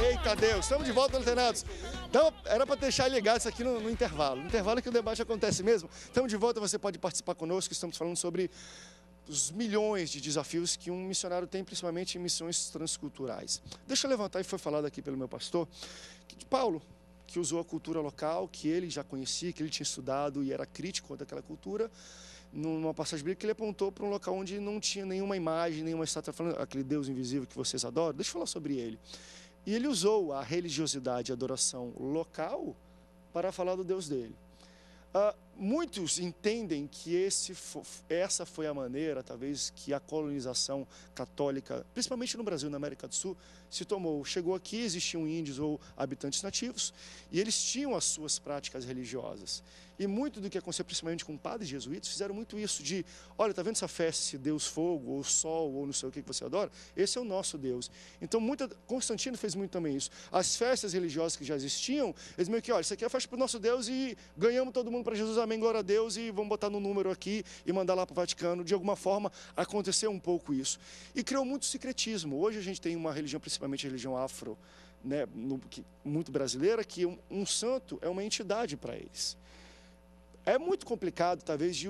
Eita Deus, estamos de volta, Antenados. Então, era para deixar ligado isso aqui no intervalo. No intervalo é que o debate acontece mesmo. Estamos de volta, você pode participar conosco. Estamos falando sobre os milhões de desafios que um missionário tem, principalmente em missões transculturais. Deixa eu levantar, e foi falado aqui pelo meu pastor, que de Paulo, que usou a cultura local, que ele já conhecia, que ele tinha estudado e era crítico daquela cultura, numa passagem bíblica que ele apontou para um local onde não tinha nenhuma imagem, nenhuma estátua, falando aquele Deus invisível que vocês adoram. Deixa eu falar sobre ele. E ele usou a religiosidade e a adoração local para falar do Deus dele. Muitos entendem que essa foi a maneira, talvez, que a colonização católica, principalmente no Brasil e na América do Sul, se tomou. Chegou aqui, existiam índios ou habitantes nativos, e eles tinham as suas práticas religiosas. E muito do que aconteceu, principalmente com padres jesuítas, fizeram muito isso de, olha, está vendo essa festa, esse Deus fogo, ou sol, ou não sei o que você adora? Esse é o nosso Deus. Então, Constantino fez muito também isso. As festas religiosas que já existiam, eles meio que, olha, isso aqui é a festa para o nosso Deus e ganhamos todo mundo para Jesus, amém, glória a Deus, e vamos botar no número aqui e mandar lá para o Vaticano. De alguma forma, aconteceu um pouco isso. E criou muito secretismo. Hoje a gente tem uma religião, principalmente a religião afro, né, muito brasileira, que um santo é uma entidade para eles. É muito complicado, talvez, de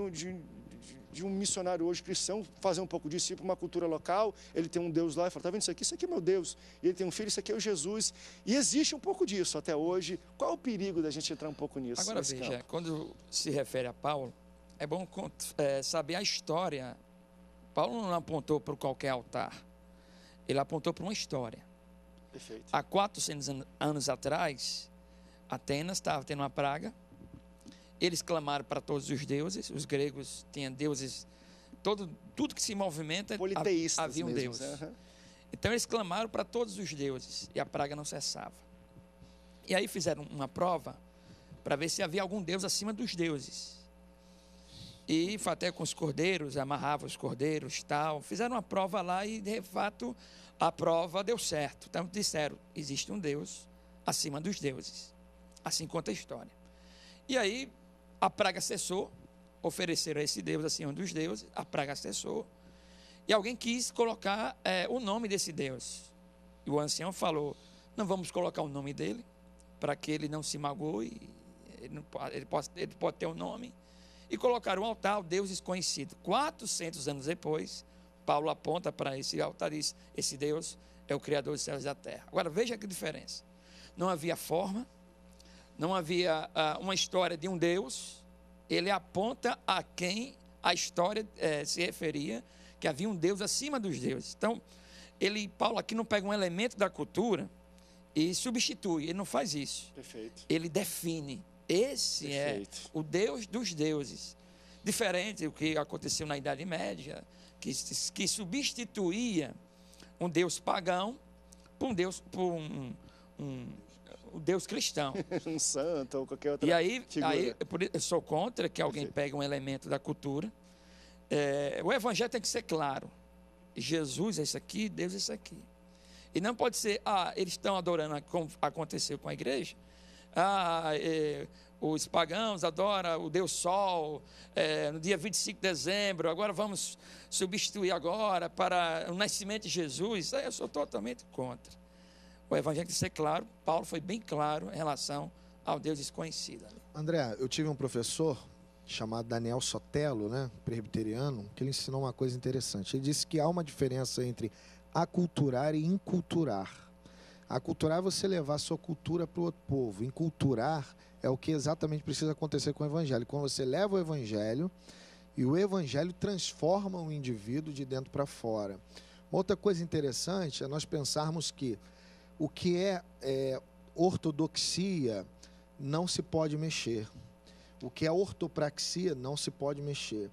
um missionário hoje cristão fazer um pouco disso, ir para uma cultura local, ele tem um Deus lá e fala, tá vendo isso aqui é meu Deus. E ele tem um filho, isso aqui é o Jesus. E existe um pouco disso até hoje. Qual é o perigo da gente entrar um pouco nisso? Agora veja, campo? Quando se refere a Paulo, é bom saber a história. Paulo não apontou para qualquer altar, ele apontou para uma história. Perfeito. Há 400 anos atrás, Atenas estava tendo uma praga. Eles clamaram para todos os deuses. Os gregos tinham deuses, tudo que se movimenta, havia um Deus. Uhum. Então eles clamaram para todos os deuses e a praga não cessava. E aí fizeram uma prova para ver se havia algum Deus acima dos deuses. E até com os cordeiros, amarravam os cordeiros, tal. Fizeram uma prova lá e, de fato, a prova deu certo. Então disseram, existe um Deus acima dos deuses. Assim conta a história. E aí a praga cessou, ofereceram a esse Deus acima dos deuses, a praga cessou, e alguém quis colocar o nome desse Deus. E o ancião falou, não vamos colocar o nome dele, para que ele não se magoe, ele pode ter um nome. E colocaram um altar ao Deus desconhecido. 400 anos depois, Paulo aponta para esse altar e diz, esse Deus é o Criador dos céus e da terra. Agora veja que diferença. Não havia forma, não havia uma história de um Deus. Ele aponta a quem a história se referia, que havia um Deus acima dos deuses. Então, Paulo aqui não pega um elemento da cultura e substitui, ele não faz isso. Perfeito. Ele define, esse Perfeito. É o Deus dos deuses. Diferente do que aconteceu na Idade Média, que substituía um Deus pagão por um Deus, o Deus cristão. Um santo ou qualquer outra figura. Eu sou contra que alguém pegue um elemento da cultura. O evangelho tem que ser claro. Jesus é isso aqui, Deus é isso aqui. E não pode ser, eles estão adorando, como aconteceu com a igreja. Os pagãos adoram o Deus Sol, no dia 25 de dezembro, agora vamos substituir agora para o nascimento de Jesus. Eu sou totalmente contra. O evangelho tem que ser claro. Paulo foi bem claro em relação ao Deus desconhecido. André, eu tive um professor chamado Daniel Sotelo, né, presbiteriano, que ele ensinou uma coisa interessante. Ele disse que há uma diferença entre aculturar e inculturar. Aculturar é você levar a sua cultura para o outro povo. Inculturar é o que exatamente precisa acontecer com o evangelho. Quando você leva o evangelho e o evangelho transforma o indivíduo de dentro para fora. Outra coisa interessante é nós pensarmos que o que é ortodoxia não se pode mexer. O que é ortopraxia não se pode mexer.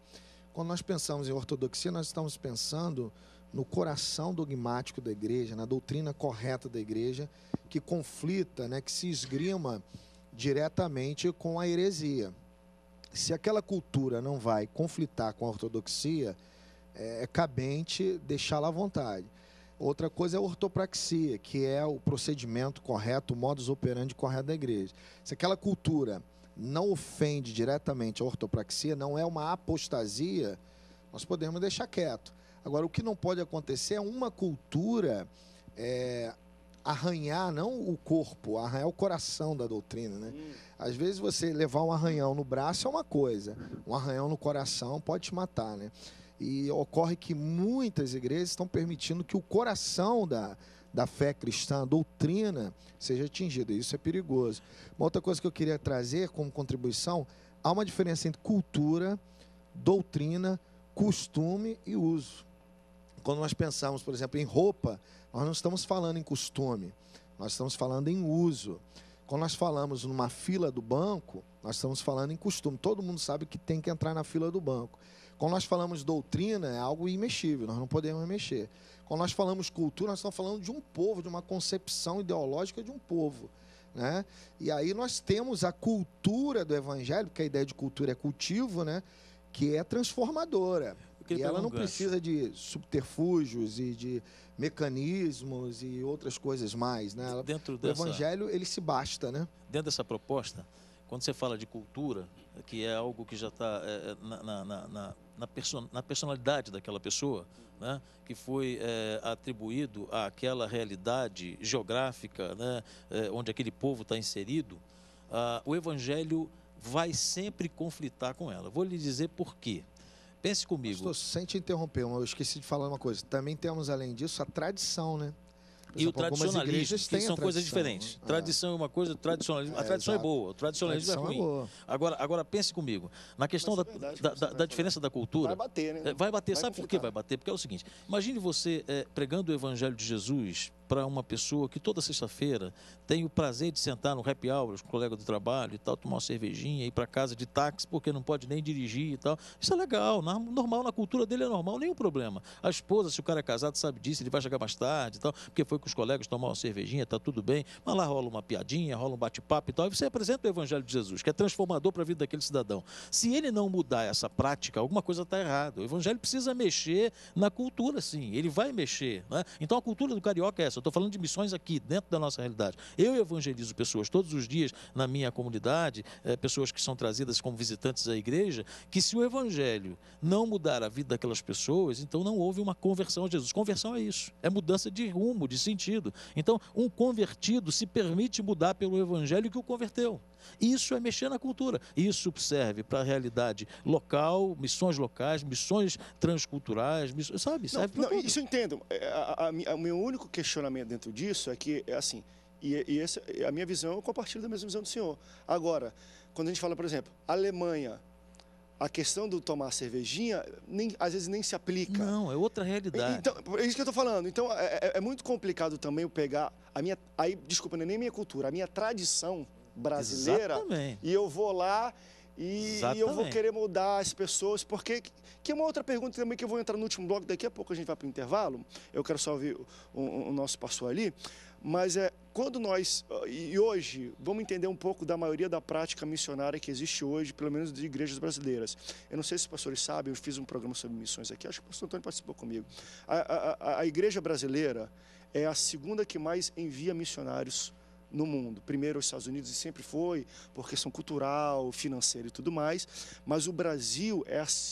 Quando nós pensamos em ortodoxia, nós estamos pensando no coração dogmático da igreja, na doutrina correta da igreja, que conflita, né, que se esgrima diretamente com a heresia. Se aquela cultura não vai conflitar com a ortodoxia, é cabente deixá-la à vontade. Outra coisa é a ortopraxia, que é o procedimento correto, o modus operandi correto da igreja. Se aquela cultura não ofende diretamente a ortopraxia, não é uma apostasia, nós podemos deixar quieto. Agora, o que não pode acontecer é uma cultura arranhar, não o corpo, arranhar o coração da doutrina, né? Às vezes você levar um arranhão no braço é uma coisa, um arranhão no coração pode te matar, né? E ocorre que muitas igrejas estão permitindo que o coração da fé cristã, a doutrina, seja atingido. Isso é perigoso. Uma outra coisa que eu queria trazer como contribuição, há uma diferença entre cultura, doutrina, costume e uso. Quando nós pensamos, por exemplo, em roupa, nós não estamos falando em costume, nós estamos falando em uso. Quando nós falamos numa fila do banco, nós estamos falando em costume. Todo mundo sabe que tem que entrar na fila do banco. Quando nós falamos doutrina, é algo imexível, nós não podemos mexer. Quando nós falamos cultura, nós estamos falando de um povo, de uma concepção ideológica de um povo, né? E aí nós temos a cultura do evangelho, porque a ideia de cultura é cultivo, né? Que é transformadora. E ela não precisa de subterfúgios e de mecanismos e outras coisas mais, né? O evangelho, ele se basta, né? Dentro dessa proposta, quando você fala de cultura, que é algo que já está na personalidade daquela pessoa, né, que foi atribuído àquela realidade geográfica, né, onde aquele povo está inserido, o evangelho vai sempre conflitar com ela. Vou lhe dizer por quê. Pense comigo. Pastor, sem te interromper, eu esqueci de falar uma coisa. Também temos, além disso, a tradição, né? E o tradicionalismo, que são coisas diferentes. Tradição é uma coisa, tradicionalismo. A tradição é boa, o tradicionalismo é ruim. Agora, pense comigo. Na questão da diferença da cultura. Vai bater, né? Vai bater. Sabe por que vai bater? Porque é o seguinte: imagine você pregando o evangelho de Jesus para uma pessoa que toda sexta-feira tem o prazer de sentar no happy hour com o colega do trabalho e tal, tomar uma cervejinha, ir para casa de táxi porque não pode nem dirigir e tal. Isso é legal, normal, na cultura dele é normal, nenhum problema. A esposa, se o cara é casado, sabe disso, ele vai chegar mais tarde e tal, porque foi com os colegas tomar uma cervejinha, tá tudo bem, mas lá rola uma piadinha, rola um bate-papo e tal, e você apresenta o evangelho de Jesus, que é transformador para a vida daquele cidadão. Se ele não mudar essa prática, alguma coisa está errada. O evangelho precisa mexer na cultura, sim, ele vai mexer, né? Então a cultura do carioca é essa. Eu estou falando de missões aqui, dentro da nossa realidade. Eu evangelizo pessoas todos os dias na minha comunidade, pessoas que são trazidas como visitantes à igreja, que se o evangelho não mudar a vida daquelas pessoas, então não houve uma conversão a Jesus. Conversão é isso, é mudança de rumo, de sentido. Então, um convertido se permite mudar pelo evangelho que o converteu. Isso é mexer na cultura. Isso serve para a realidade local, missões locais, missões transculturais, sabe? Serve para tudo. Isso eu entendo. O meu único questionamento dentro disso é que, assim, a minha visão, eu compartilho da mesma visão do senhor. Agora, quando a gente fala, por exemplo, Alemanha, a questão do tomar cervejinha, às vezes nem se aplica. Não, é outra realidade. Então, é isso que eu estou falando. Então, é muito complicado também eu pegar desculpa, não é nem minha cultura, a minha tradição brasileira. Exatamente. E eu vou lá e eu vou querer mudar as pessoas, porque... Que é uma outra pergunta também que eu vou entrar no último bloco, daqui a pouco a gente vai para o intervalo, eu quero só ouvir o nosso pastor ali, mas quando nós, e hoje, vamos entender um pouco da maioria da prática missionária que existe hoje, pelo menos de igrejas brasileiras. Eu não sei se os pastores sabem, eu fiz um programa sobre missões aqui, acho que o pastor Antônio participou comigo. A igreja brasileira é a segunda que mais envia missionários no mundo. Primeiro os Estados Unidos, e sempre foi, por questão cultural, financeira e tudo mais, mas o Brasil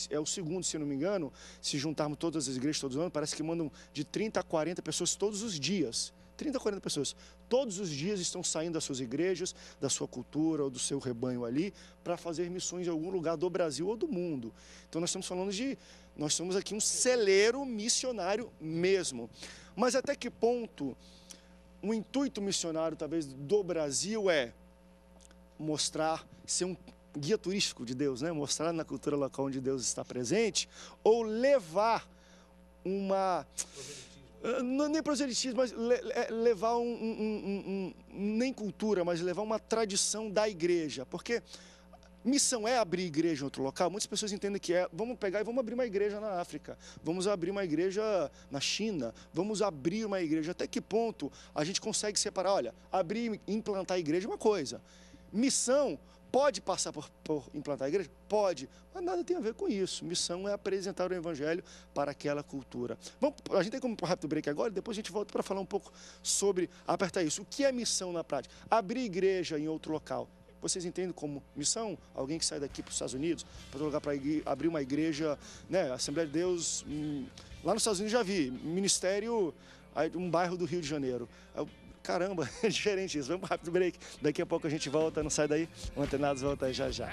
é o segundo, se eu não me engano, se juntarmos todas as igrejas todos os anos, parece que mandam de 30 a 40 pessoas todos os dias. 30 a 40 pessoas. Todos os dias estão saindo das suas igrejas, da sua cultura ou do seu rebanho ali, para fazer missões em algum lugar do Brasil ou do mundo. Então nós estamos falando nós somos aqui um celeiro missionário mesmo. Mas até que ponto o intuito missionário, talvez, do Brasil é mostrar, ser um guia turístico de Deus, né? Mostrar na cultura local onde Deus está presente, ou levar não nem proselitismo, mas levar nem cultura, mas levar uma tradição da igreja, porque missão é abrir igreja em outro local. Muitas pessoas entendem que vamos pegar e vamos abrir uma igreja na África, vamos abrir uma igreja na China, vamos abrir uma igreja. Até que ponto a gente consegue separar? Olha, abrir e implantar a igreja é uma coisa. Missão pode passar por implantar a igreja? Pode, mas nada tem a ver com isso. Missão é apresentar o evangelho para aquela cultura. A gente tem como um rápido break agora, depois a gente volta para falar um pouco sobre apertar isso. O que é missão na prática? Abrir igreja em outro local. vocês entendem como missão? Alguém que sai daqui para os Estados Unidos, para outro lugar para abrir uma igreja, né? Assembleia de Deus, lá nos Estados Unidos já vi, ministério, um bairro do Rio de Janeiro. Caramba, é diferente isso. Vamos para um rápido break. Daqui a pouco a gente volta, não sai daí. O Antenados volta aí já já.